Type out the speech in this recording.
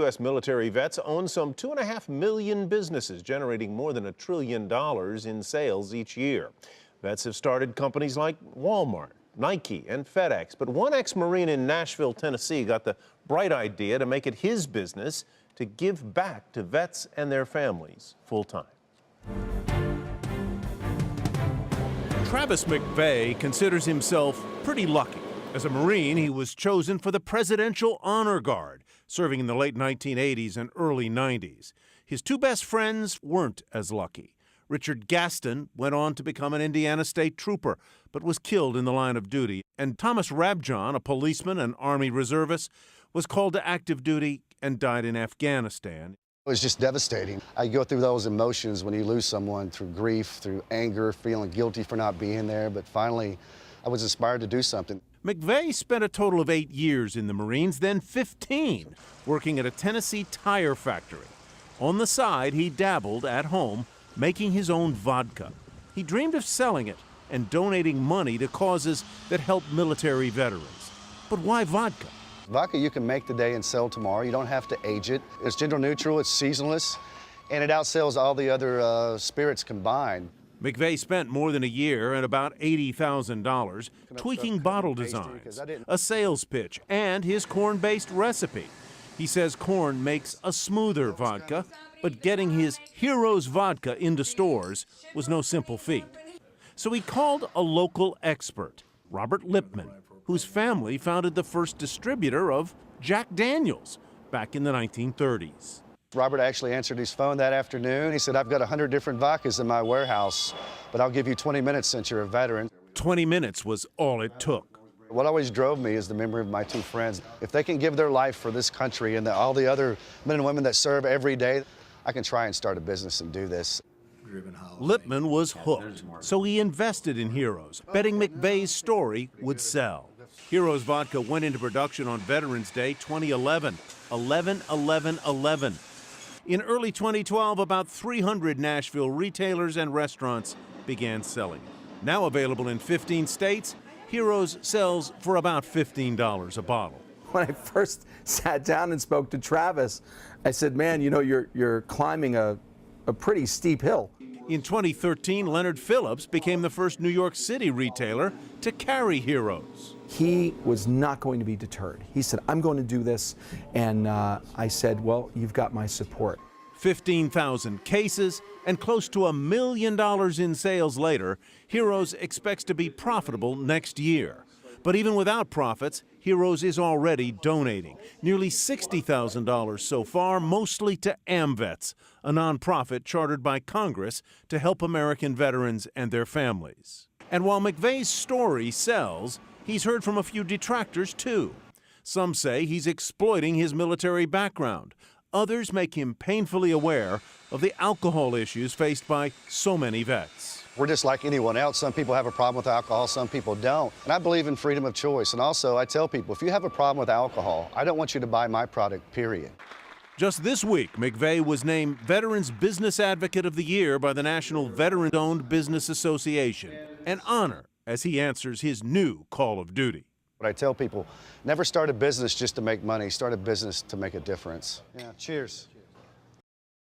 U.S. military vets own some 2.5 million businesses, generating more than $1 trillion in sales each year. Vets have started companies like Walmart, Nike, and FedEx. But one ex-Marine in Nashville, Tennessee, got the bright idea to make it his business to give back to vets and their families full-time. Travis McVeigh considers himself pretty lucky. As a Marine, he was chosen for the Presidential Honor Guard, serving in the late 1980s and early 90s. His two best friends weren't as lucky. Richard Gaston went on to become an Indiana State Trooper, but was killed in the line of duty. And Thomas Rabjohn, a policeman and Army reservist, was called to active duty and died in Afghanistan. It was just devastating. I go through those emotions when you lose someone, through grief, through anger, feeling guilty for not being there. But finally, I was inspired to do something. McVeigh spent a total of 8 years in the Marines, then 15, working at a Tennessee tire factory. On the side, he dabbled at home, making his own vodka. He dreamed of selling it and donating money to causes that help military veterans. But why vodka? Vodka you can make today and sell tomorrow. You don't have to age it. It's gender neutral, it's seasonless, and it outsells all the other spirits combined. McVeigh spent more than a year and about $80,000 tweaking bottle designs, a sales pitch, and his corn-based recipe. He says corn makes a smoother vodka, but getting his Heroes Vodka into stores was no simple feat. So he called a local expert, Robert Lipman, whose family founded the first distributor of Jack Daniels back in the 1930s. Robert actually answered his phone that afternoon. He said, I've got 100 different vodkas in my warehouse, but I'll give you 20 minutes since you're a veteran. 20 minutes was all it took. What always drove me is the memory of my two friends. If they can give their life for this country and all the other men and women that serve every day, I can try and start a business and do this. Lipman was hooked, so he invested in Heroes, betting McVeigh's story would sell. Heroes Vodka went into production on Veterans Day 2011, 11/11/11. In early 2012, about 300 Nashville retailers and restaurants began selling it. Now available in 15 states, Heroes sells for about $15 a bottle. When I first sat down and spoke to Travis, I said, man, you know, you're climbing a pretty steep hill. In 2013, Leonard Phillips became the first New York City retailer to carry Heroes. He was not going to be deterred. He said, I'm going to do this. And I said, well, you've got my support. 15,000 cases and close to $1 million in sales later, Heroes expects to be profitable next year. But even without profits, Heroes is already donating nearly $60,000 so far, mostly to AmVets, a nonprofit chartered by Congress to help American veterans and their families. And while McVeigh's story sells, he's heard from a few detractors too. Some say he's exploiting his military background. Others make him painfully aware of the alcohol issues faced by so many vets. We're just like anyone else. Some people have a problem with alcohol, some people don't. And I believe in freedom of choice. And also, I tell people, if you have a problem with alcohol, I don't want you to buy my product, period. Just this week, McVeigh was named Veterans Business Advocate of the Year by the National Veteran-Owned Business Association, an honor as he answers his new call of duty. But I tell people, never start a business just to make money. Start a business to make a difference. Yeah, cheers.